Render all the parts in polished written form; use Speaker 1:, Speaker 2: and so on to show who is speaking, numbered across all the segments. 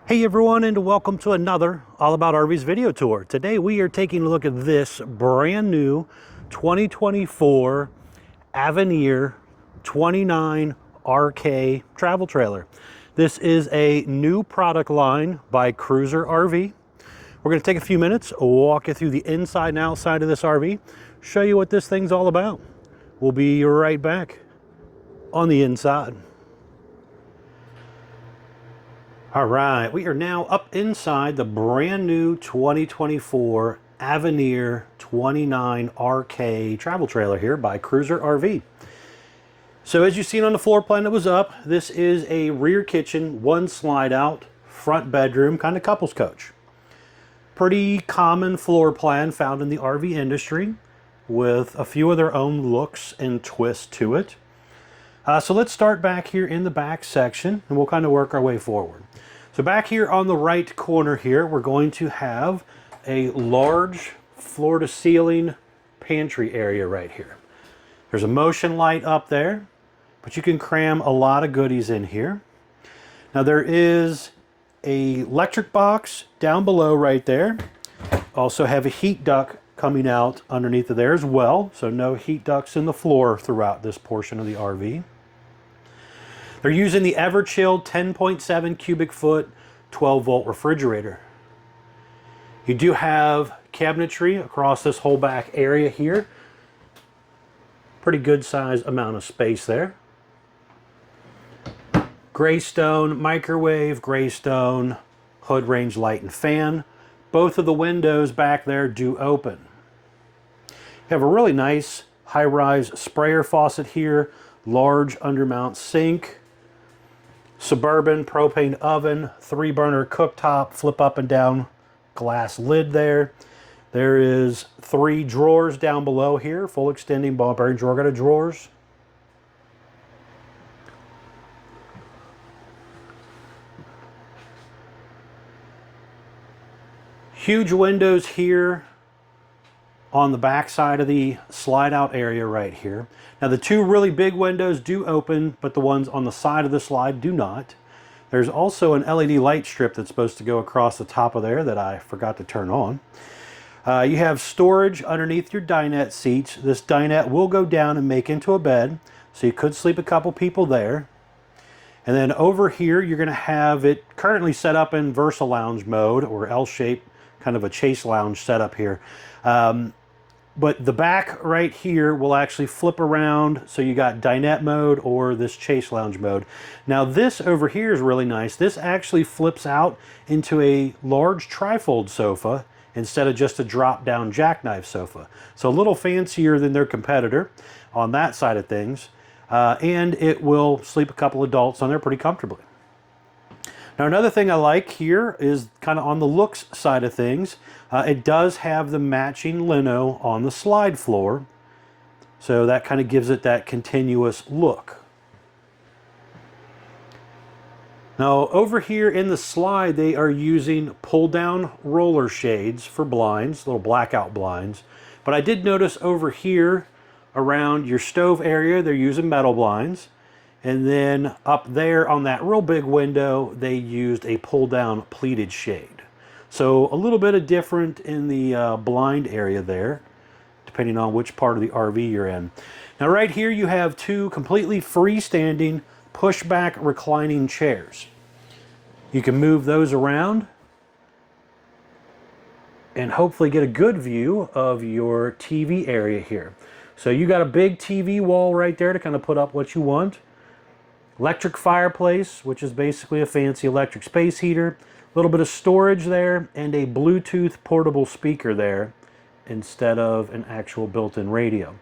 Speaker 1: Hey everyone, and welcome to another All About RVs video tour. Today we are taking a look at this brand new 2024 Avenir 29RK travel trailer. This is a new product line by Cruiser RV. We're going to take a few minutes, walk you through the inside and outside of this RV, show you what this thing's all about. We'll be right back on the inside. All right, we are now up inside the brand new 2024 Avenir 29RK travel trailer here by Cruiser RV. So as you've seen on the floor plan that was up, this is a rear kitchen, one slide out, front bedroom, kind of couples coach. Pretty common floor plan found in the RV industry with a few of their own looks and twists to it. So let's start back here in the back section and we'll kind of work our way forward. So back here on the right corner here, we're going to have a large floor to ceiling pantry area right here. There's a motion light up there, but you can cram a lot of goodies in here. Now there is a electric box down below right there. Also have a heat duct coming out underneath of there as well. So no heat ducts in the floor throughout this portion of the RV. They're using the ever-chilled 10.7 cubic foot 12 volt refrigerator. You do have cabinetry across this whole back area here. Pretty good size amount of space there. Graystone microwave, graystone hood range light and fan. Both of the windows back there do open. You have a really nice high-rise sprayer faucet here, large undermount sink, Suburban propane oven, 3-burner cooktop, flip up and down glass lid there. There is 3 drawers down below here, full extending ball bearing drawer guarded drawers. Huge windows here on the back side of the slide out area right here. Now the 2 really big windows do open, but the ones on the side of the slide do not. There's also an LED light strip that's supposed to go across the top of there that I forgot to turn on. You have storage underneath your dinette seats. This dinette will go down and make into a bed, so you could sleep a couple people there. And then over here you're going to have it currently set up in Versa Lounge mode, or L-shape, kind of a chase lounge setup here. But the back right here will actually flip around, so you got dinette mode or this chase lounge mode. Now this over here is really nice. This actually flips out into a large trifold sofa instead of just a drop down jackknife sofa. So a little fancier than their competitor on that side of things. And it will sleep a couple adults on there pretty comfortably. Now another thing I like here is kind of on the looks side of things. It does have the matching lino on the slide floor, so that kind of gives it that continuous look. Now over here in the slide they are using pull down roller shades for blinds, little blackout blinds. But I did notice over here around your stove area they're using metal blinds. And then up there on that real big window, they used a pull-down pleated shade. So a little bit of different in the blind area there, depending on which part of the RV you're in. Now right here you have 2 completely freestanding pushback reclining chairs. You can move those around and hopefully get a good view of your TV area here. So you got a big TV wall right there to kind of put up what you want. Electric fireplace, which is basically a fancy electric space heater. A little bit of storage there, and a Bluetooth portable speaker there instead of an actual built-in radio.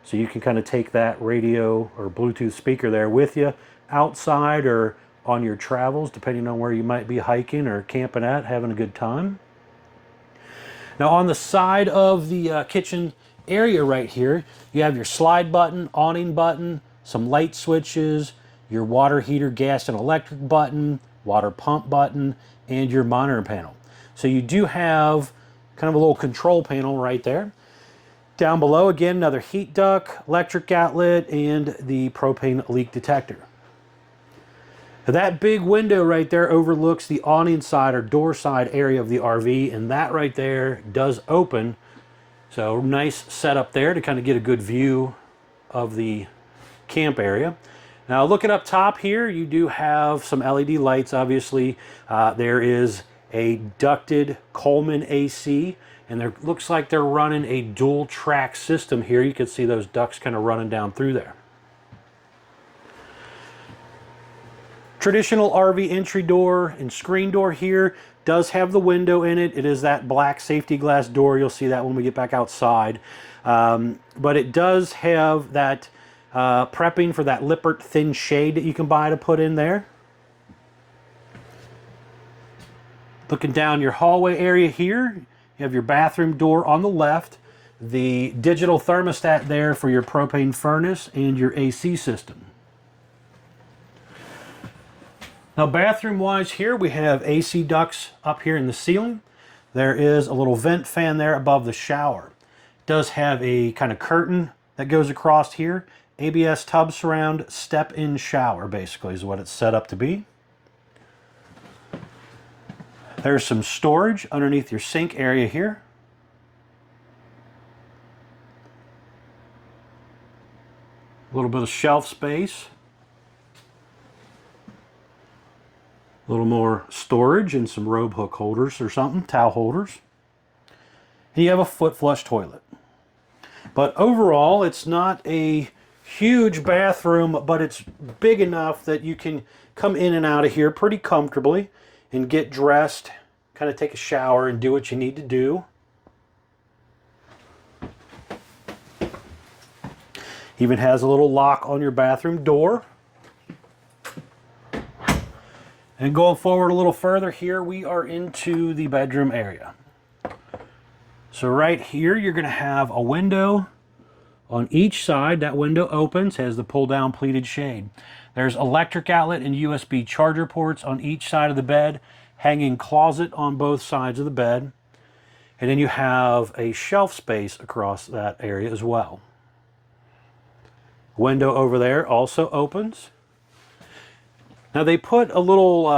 Speaker 1: So you can kind of take that radio or Bluetooth speaker there with you outside or on your travels, depending on where you might be hiking or camping at, having a good time. Now on the side of the kitchen area right here, you have your slide button, awning button, some light switches, your water heater, gas and electric button, water pump button, and your monitor panel. So you do have kind of a little control panel right there. Down below, again, another heat duct, electric outlet, and the propane leak detector. That big window right there overlooks the awning side or door side area of the RV, and that right there does open. So nice setup there to kind of get a good view of the camp area. Now looking up top here, you do have some LED lights, obviously. There is a ducted Coleman AC, and there looks like they're running a dual track system here. You can see those ducts kind of running down through there. Traditional RV entry door and screen door here does have the window in it. It is that black safety glass door. You'll see that when we get back outside. But it does have that prepping for that Lippert thin shade that you can buy to put in there. Looking down your hallway area here, you have your bathroom door on the left, the digital thermostat there for your propane furnace and your AC system. Now bathroom wise here, we have AC ducts up here in the ceiling. There is a little vent fan there above the shower. It does have a kind of curtain that goes across here. ABS tub surround, step-in shower basically is what it's set up to be. There's some storage underneath your sink area here. A little bit of shelf space. A little more storage and some robe hook holders or something, towel holders. And you have a foot flush toilet. But overall, it's not a huge bathroom, but it's big enough that you can come in and out of here pretty comfortably and get dressed, kind of take a shower and do what you need to do. Even has a little lock on your bathroom door. And going forward a little further here, we are into the bedroom area. So right here, you're going to have a window on each side. That window opens, has the pull-down pleated shade. There's electric outlet and USB charger ports on each side of the bed, hanging closet on both sides of the bed. And then you have a shelf space across that area as well. Window over there also opens. Now they put a little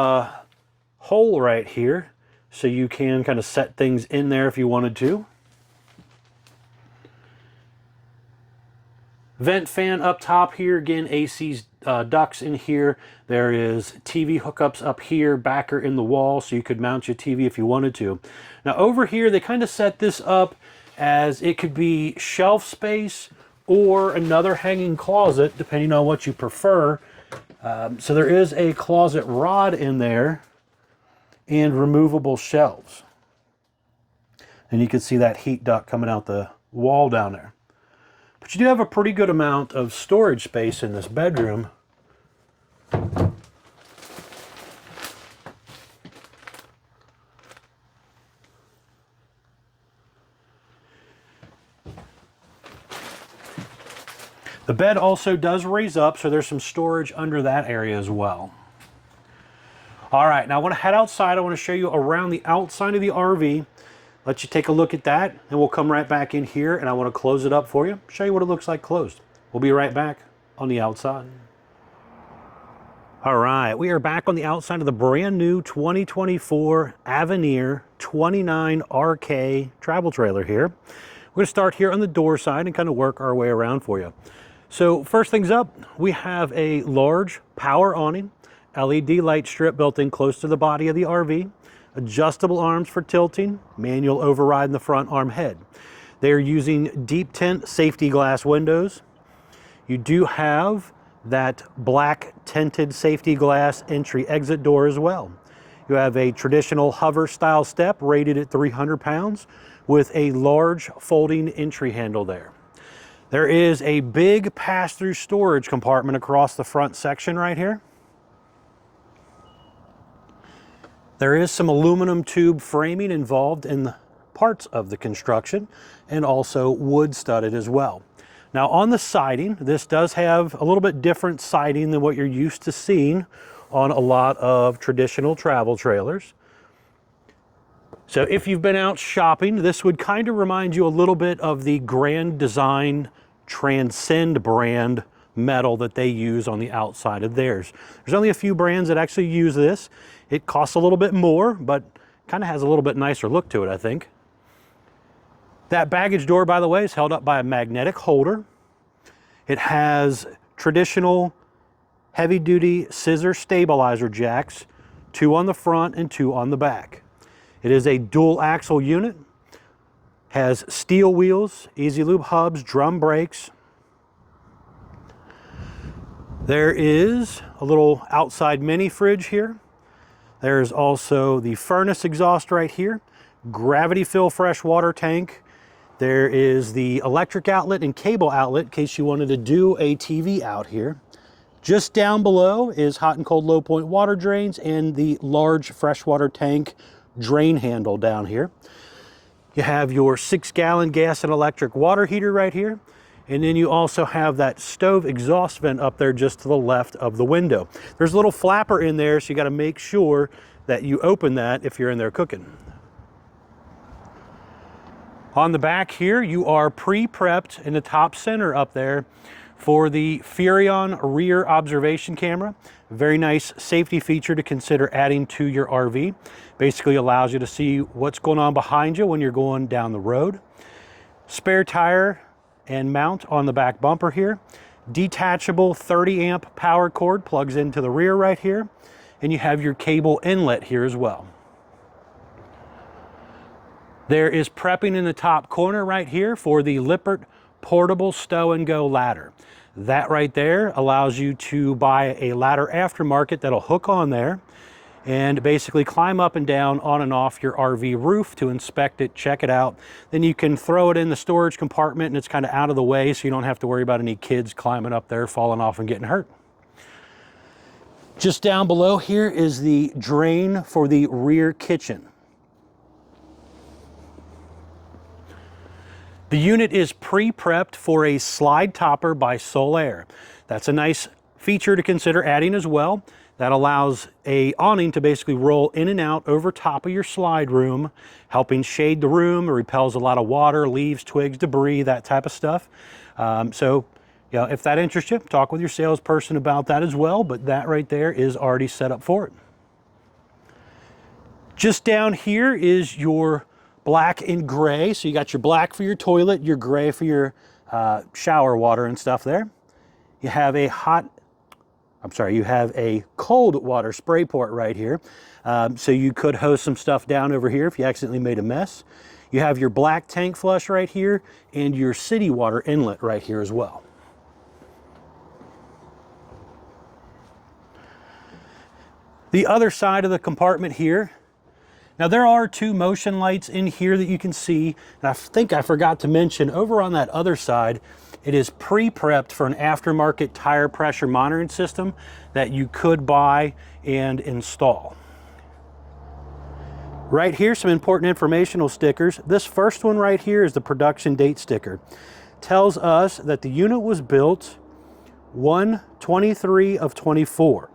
Speaker 1: hole right here so you can kind of set things in there if you wanted to. Vent fan up top here, again AC's ducts in here. There is TV hookups up here, backer in the wall, so you could mount your TV if you wanted to. Now over here they kind of set this up as it could be shelf space or another hanging closet depending on what you prefer. So there is a closet rod in there and removable shelves. And you can see that heat duct coming out the wall down there. But you do have a pretty good amount of storage space in this bedroom. The bed also does raise up, so there's some storage under that area as well. All right, now I want to head outside. I want to show you around the outside of the RV. Let you take a look at that, and we'll come right back in here, and I want to close it up for you, show you what it looks like closed. We'll be right back on the outside. All right, we are back on the outside of the brand new 2024 Avenir 29RK travel trailer here. We're going to start here on the door side and kind of work our way around for you. So first things up, we have a large power awning, LED light strip built in close to the body of the RV, adjustable arms for tilting, manual override in the front arm head. They're using deep tint safety glass windows. You do have that black tinted safety glass entry exit door as well. You have a traditional hover style step rated at 300 pounds with a large folding entry handle there. There is a big pass-through storage compartment across the front section right here. There is some aluminum tube framing involved in the parts of the construction and also wood studded as well. Now on the siding, this does have a little bit different siding than what you're used to seeing on a lot of traditional travel trailers. So if you've been out shopping, this would kind of remind you a little bit of the Grand Design Transcend brand metal that they use on the outside of theirs. There's only a few brands that actually use this. It costs a little bit more, but kind of has a little bit nicer look to it, I think. That baggage door, by the way, is held up by a magnetic holder. It has traditional heavy-duty scissor stabilizer jacks, 2 on the front and 2 on the back. It is a dual axle unit, has steel wheels, easy lube hubs, drum brakes. There is a little outside mini fridge here. There's also the furnace exhaust right here, gravity fill fresh water tank. There is the electric outlet and cable outlet in case you wanted to do a TV out here. Just down below is hot and cold low point water drains and the large freshwater tank drain handle down here. You have your 6-gallon gas and electric water heater right here. And then you also have that stove exhaust vent up there just to the left of the window. There's a little flapper in there, so you got to make sure that you open that if you're in there cooking. On the back here, you are pre-prepped in the top center up there for the Furion rear observation camera. Very nice safety feature to consider adding to your RV. Basically allows you to see what's going on behind you when you're going down the road. Spare tire and mount on the back bumper here. Detachable 30 amp power cord plugs into the rear right here. And you have your cable inlet here as well. There is prepping in the top corner right here for the Lippert portable stow and go ladder. That right there allows you to buy a ladder aftermarket that'll hook on there and basically climb up and down on and off your RV roof to inspect it, check it out. Then you can throw it in the storage compartment and it's kind of out of the way so you don't have to worry about any kids climbing up there, falling off and getting hurt. Just down below here is the drain for the rear kitchen. The unit is pre-prepped for a slide topper by Solaire. That's a nice feature to consider adding as well. That allows a awning to basically roll in and out over top of your slide room, helping shade the room. It repels a lot of water, leaves, twigs, debris, that type of stuff. So, you know, if that interests you, talk with your salesperson about that as well, but that right there is already set up for it. Just down here is your black and gray. So you got your black for your toilet, your gray for your shower water and stuff there. You have a you have a cold water spray port right here. So you could hose some stuff down over here if you accidentally made a mess. You have your black tank flush right here and your city water inlet right here as well. The other side of the compartment here. Now there are 2 motion lights in here that you can see, and I think I forgot to mention over on that other side, it is pre-prepped for an aftermarket tire pressure monitoring system that you could buy and install. Right here, some important informational stickers. This first one right here is the production date sticker. Tells us that the unit was built 1/23 of 24.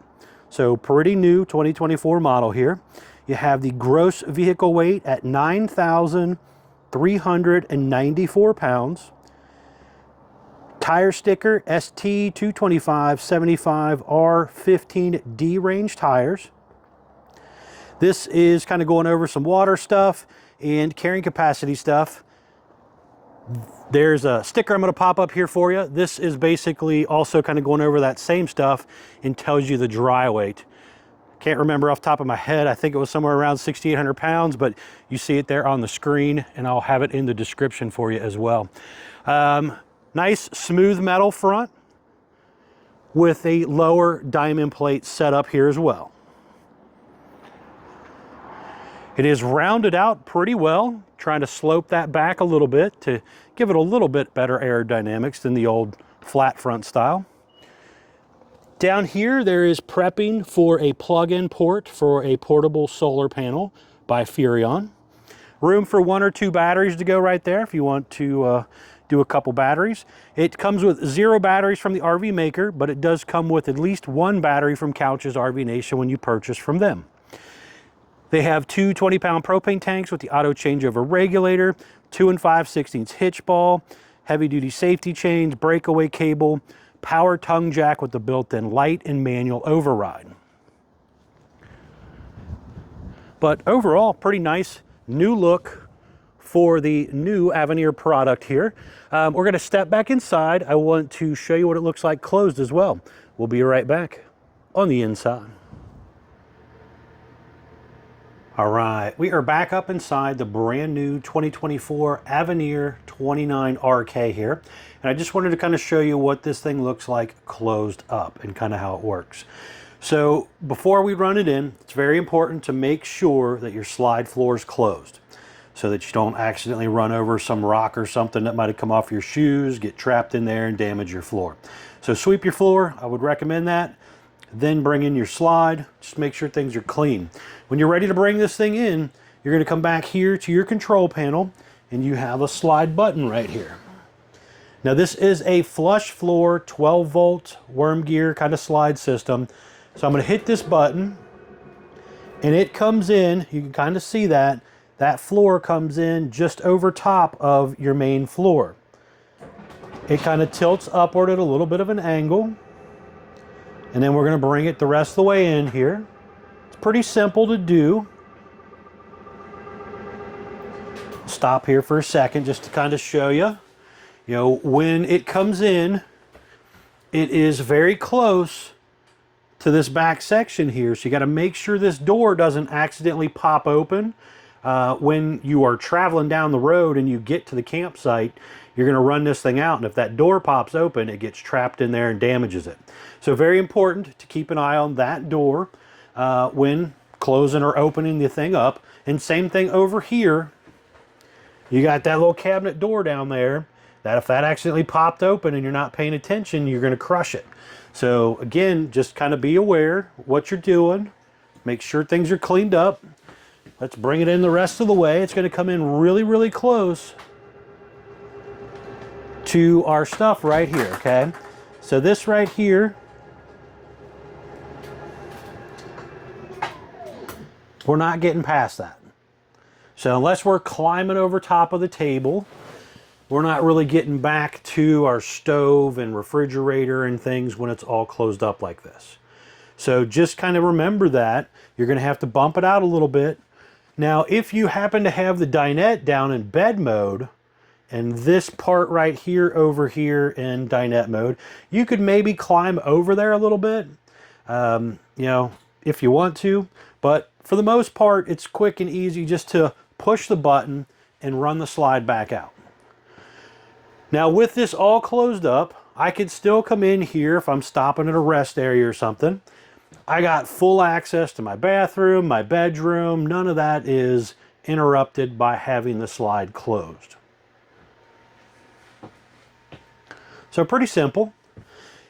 Speaker 1: So pretty new 2024 model here. You have the gross vehicle weight at 9,394 pounds. Tire sticker ST 225/75 R15D range tires. This is kind of going over some water stuff and carrying capacity stuff. There's a sticker I'm going to pop up here for you. This is basically also kind of going over that same stuff and tells you the dry weight. Can't remember off the top of my head. I think it was somewhere around 6,800 pounds, but you see it there on the screen and I'll have it in the description for you as well. Nice smooth metal front with a lower diamond plate set up here as well. It is rounded out pretty well, trying to slope that back a little bit to give it a little bit better aerodynamics than the old flat front style. Down here, there is prepping for a plug-in port for a portable solar panel by Furion. Room for 1 or 2 batteries to go right there if you want to do a couple batteries. It comes with 0 batteries from the RV maker, but it does come with at least 1 battery from Couch's RV Nation when you purchase from them. They have 2 20-pound propane tanks with the auto changeover regulator, 2 5/16 hitch ball, heavy-duty safety chains, breakaway cable, power tongue jack with the built-in light and manual override. But overall, pretty nice new look for the new Avenir product here. We're going to step back inside. I want to show you what it looks like closed as well. We'll be right back on the inside. All right, we are back up inside the brand new 2024 Avenir 29RK here. And I just wanted to kind of show you what this thing looks like closed up and kind of how it works. So before we run it in, it's very important to make sure that your slide floor is closed so that you don't accidentally run over some rock or something that might have come off your shoes, get trapped in there and damage your floor. So sweep your floor, I would recommend that. Then bring in your slide, just make sure things are clean. When you're ready to bring this thing in, you're going to come back here to your control panel and you have a slide button right here. Now this is a flush floor 12 volt worm gear kind of slide system. So I'm going to hit this button and it comes in, you can kind of see that, that floor comes in just over top of your main floor. It kind of tilts upward at a little bit of an angle. And then we're going to bring it the rest of the way in here. It's pretty simple to do. Stop here for a second just to kind of show you. You know, when it comes in, it is very close to this back section here. So you got to make sure this door doesn't accidentally pop open. When you are traveling down the road and you get to the campsite, you're going to run this thing out, and if that door pops open, it gets trapped in there and damages it. So very important to keep an eye on that door when closing or opening the thing up. And same thing over here. You got that little cabinet door down there that if that accidentally popped open and you're not paying attention, you're going to crush it. So again, just kind of be aware what you're doing. Make sure things are cleaned up. Let's bring it in the rest of the way. It's going to come in really, really close to our stuff right here, okay? So this right here, we're not getting past that. So unless we're climbing over top of the table, we're not really getting back to our stove and refrigerator and things when it's all closed up like this. So just kind of remember that. You're going to have to bump it out a little bit. Now, if you happen to have the dinette down in bed mode, and this part right here over here in dinette mode, you could maybe climb over there a little bit, you know, if you want to. But for the most part, it's quick and easy just to push the button and run the slide back out. Now, with this all closed up, I could still come in here if I'm stopping at a rest area or something. I got full access to my bathroom, my bedroom. None of that is interrupted by having the slide closed. So pretty simple.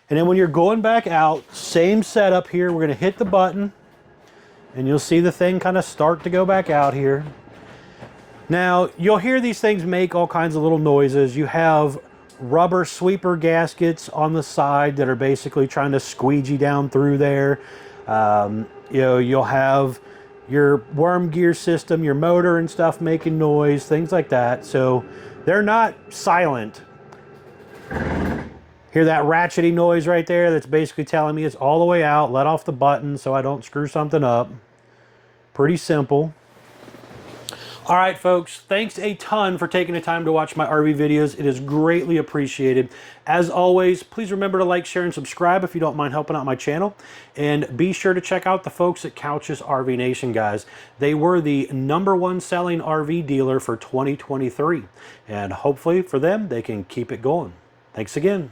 Speaker 1: And then when you're going back out, same setup here. We're going to hit the button and you'll see the thing kind of start to go back out here. Now, you'll hear these things make all kinds of little noises. You have rubber sweeper gaskets on the side that are basically trying to squeegee down through there. You know, you'll have your worm gear system, your motor and stuff making noise, things like that. So they're not silent. Hear that ratchety noise right there? That's basically telling me it's all the way out. Let off the button so I don't screw something up. Pretty simple. All right, folks, thanks a ton for taking the time to watch my RV videos. It is greatly appreciated. As always, please remember to like, share, and subscribe if you don't mind helping out my channel. And be sure to check out the folks at Couch's RV Nation, guys. They were the #1 selling RV dealer for 2023. And hopefully for them, they can keep it going. Thanks again.